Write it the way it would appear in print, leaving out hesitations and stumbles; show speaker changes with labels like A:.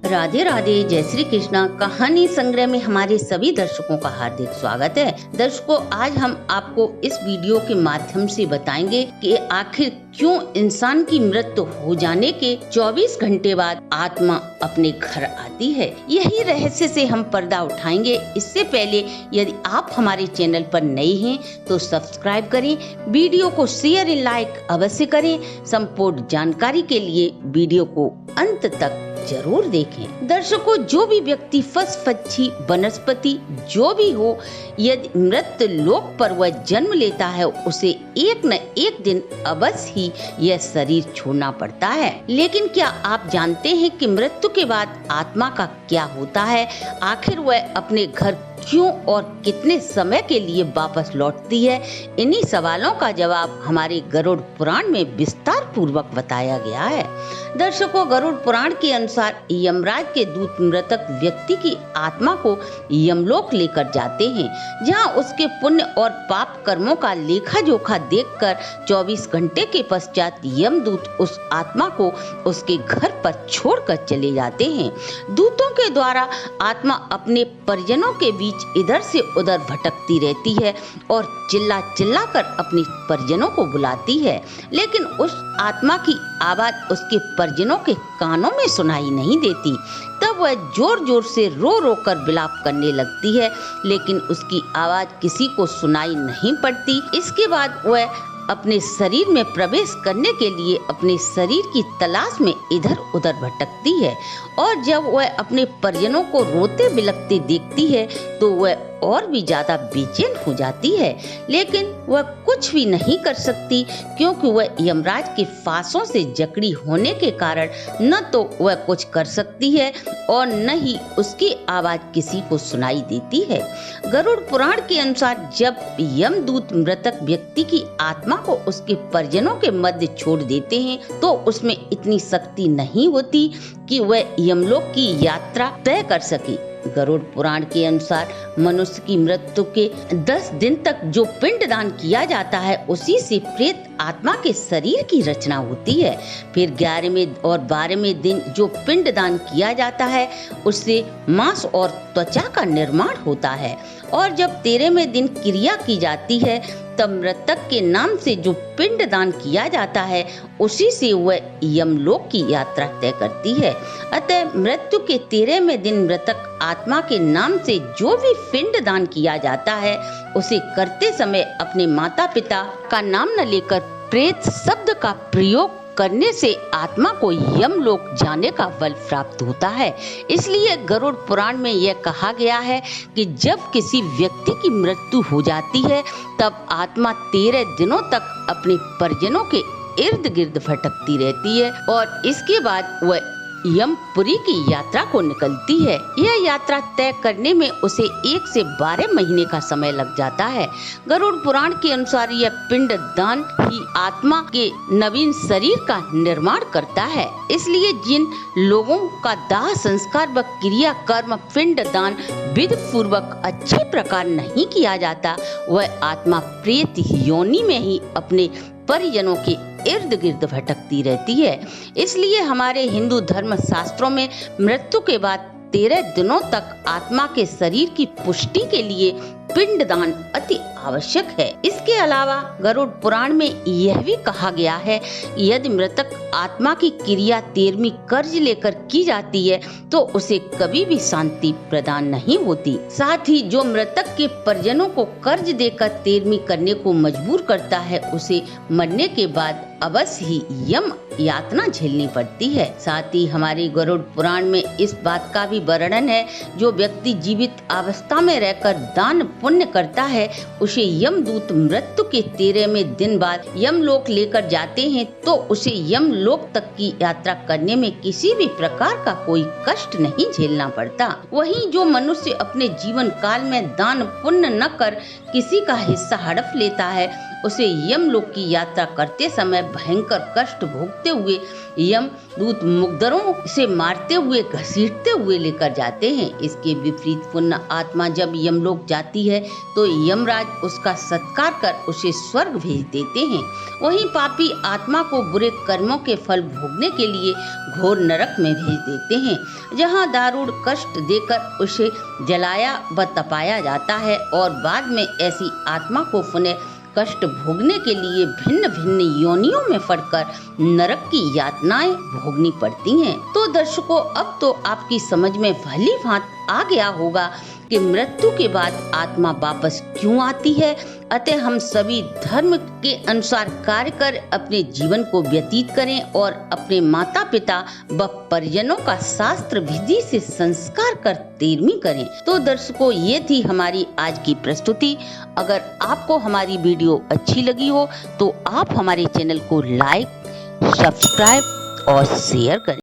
A: राधे राधे, जय श्री कृष्णा। कहानी संग्रह में हमारे सभी दर्शकों का हार्दिक स्वागत है। दर्शकों, आज हम आपको इस वीडियो के माध्यम से बताएंगे कि आखिर क्यों इंसान की मृत्यु हो जाने के 24 घंटे बाद आत्मा अपने घर आती है। यही रहस्य से हम पर्दा उठाएंगे। इससे पहले यदि आप हमारे चैनल पर नए हैं तो सब्सक्राइब करें, वीडियो को शेयर और लाइक अवश्य करें। संपूर्ण जानकारी के लिए वीडियो को अंत तक जरूर देखें। दर्शकों, जो भी व्यक्ति पशु पक्षी वनस्पति जो भी हो, यदि मृत्यु लोक पर वह जन्म लेता है उसे एक न एक दिन अवश्य ही यह शरीर छोड़ना पड़ता है। लेकिन क्या आप जानते हैं कि मृत्यु के बाद आत्मा का क्या होता है? आखिर वह अपने घर क्यों और कितने समय के लिए वापस लौटती है? इन्हीं सवालों का जवाब हमारे गरुड़ पुराण में विस्तार पूर्वक बताया गया है। दर्शकों, गरुड़ पुराण के अनुसार यमराज के दूत मृतक व्यक्ति की आत्मा को यमलोक लेकर जाते हैं, जहां उसके पुण्य और पाप कर्मों का लेखा जोखा देखकर 24 घंटे के पश्चात यमदूत उस आत्मा को उसके घर पर छोड़कर चले जाते हैं। दूतों के द्वारा आत्मा अपने परिजनों के बीच इधर से उधर भटकती रहती है और चिल्ला चिल्ला कर अपने परिजनों को बुलाती है, लेकिन उस आत्मा की आवाज उसके परिजनों के कानों में सुनाई नहीं देती। तब वह जोर जोर से रो रो कर विलाप करने लगती है, लेकिन उसकी आवाज किसी को सुनाई नहीं पड़ती। इसके बाद वह अपने शरीर में प्रवेश करने के लिए अपने शरीर की तलाश में इधर उधर भटकती है, और जब वह अपने परिजनों को रोते बिलखते देखती है तो वह और भी ज्यादा बेचैन हो जाती है। लेकिन वह कुछ भी नहीं कर सकती, क्योंकि वह यमराज के फांसों से जकड़ी होने के कारण न तो वह कुछ कर सकती है और न ही उसकी आवाज किसी को सुनाई देती है। गरुड़ पुराण के अनुसार जब यमदूत मृतक व्यक्ति की आत्मा को उसके परिजनों के मध्य छोड़ देते हैं तो उसमें इतनी शक्ति नहीं होती कि वह यमलोक की यात्रा तय कर सके। गरुड़ पुराण के अनुसार मनुष्य की मृत्यु के 10 दिन तक जो पिंडदान किया जाता है उसी से प्रेत आत्मा के शरीर की रचना होती है। फिर 11वें और 12वें दिन जो पिंडदान किया जाता है उससे मांस और त्वचा का निर्माण होता है, और जब 13वें दिन क्रिया की जाती है तब मृतक के नाम से जो पिंडदान किया जाता है उसी से वह यमलोक की यात्रा तय करती है। अतः मृत्यु के 13वें दिन मृतक आत्मा के नाम से जो भी पिंडदान किया जाता है उसे करते समय अपने माता पिता का नाम न लेकर प्रेत शब्द का प्रयोग करने से आत्मा को यमलोक जाने का बल प्राप्त होता है। इसलिए गरुड़ पुराण में यह कहा गया है कि जब किसी व्यक्ति की मृत्यु हो जाती है तब आत्मा 13 दिनों तक अपने परिजनों के इर्द गिर्द भटकती रहती है और इसके बाद वह यमपुरी की यात्रा को निकलती है। यह यात्रा तय करने में उसे 1 से 12 महीने का समय लग जाता है। गरुड़ पुराण के अनुसार यह पिंड दान ही आत्मा के नवीन शरीर का निर्माण करता है। इसलिए जिन लोगों का दाह संस्कार व क्रिया कर्म पिंड दान विधि पूर्वक अच्छे प्रकार नहीं किया जाता, वह आत्मा प्रेत योनि में ही अपने परिजनों के इर्द गिर्द भटकती रहती है। इसलिए हमारे हिंदू धर्म शास्त्रों में मृत्यु के बाद 13 दिनों तक आत्मा के शरीर की पुष्टि के लिए पिंडदान अति आवश्यक है। इसके अलावा गरुड़ पुराण में यह भी कहा गया है यदि मृतक आत्मा की क्रिया 13वीं कर्ज लेकर की जाती है तो उसे कभी भी शांति प्रदान नहीं होती। साथ ही जो मृतक के परिजनों को कर्ज देकर 13वीं करने को मजबूर करता है उसे मरने के बाद अवश्य ही यम यातना झेलनी पड़ती है। साथ ही हमारे गरुड़ पुराण में इस बात का भी वर्णन है जो व्यक्ति जीवित अवस्था में रहकर दान पुण्य करता है उसे यमदूत मृत्यु के 13वें दिन बाद यमलोक लेकर जाते हैं तो उसे यमलोक तक की यात्रा करने में किसी भी प्रकार का कोई कष्ट नहीं झेलना पड़ता। वहीं जो मनुष्य अपने जीवन काल में दान पुण्य न कर किसी का हिस्सा हड़प लेता है उसे यमलोक की यात्रा करते समय भयंकर कष्ट भोगते हुए यमदूत मुग्धरों से मारते हुए घसीटते हुए लेकर जाते हैं। इसके विपरीत पुण्य आत्मा जब यमलोक जाती है तो यमराज उसका सत्कार कर उसे स्वर्ग भेज देते हैं। वहीं पापी आत्मा को बुरे कर्मों के फल भोगने के लिए घोर नरक में भेज देते हैं, जहां दारुण कष्ट देकर उसे जलाया व तपाया जाता है और बाद में ऐसी आत्मा को पुनः कष्ट भोगने के लिए भिन्न भिन्न योनियों में पड़कर नरक की यातनाएं भोगनी पड़ती हैं। तो दर्शकों, अब तो आपकी समझ में भली भांति आ गया होगा कि मृत्यु के बाद आत्मा वापस क्यों आती है। अतः हम सभी धर्म के अनुसार कार्य कर अपने जीवन को व्यतीत करें और अपने माता पिता व परिजनों का शास्त्र विधि से संस्कार कर तेरहवीं करें। तो दर्शकों, ये थी हमारी आज की प्रस्तुति। अगर आपको हमारी वीडियो अच्छी लगी हो तो आप हमारे चैनल को लाइक, सब्सक्राइब और शेयर करें।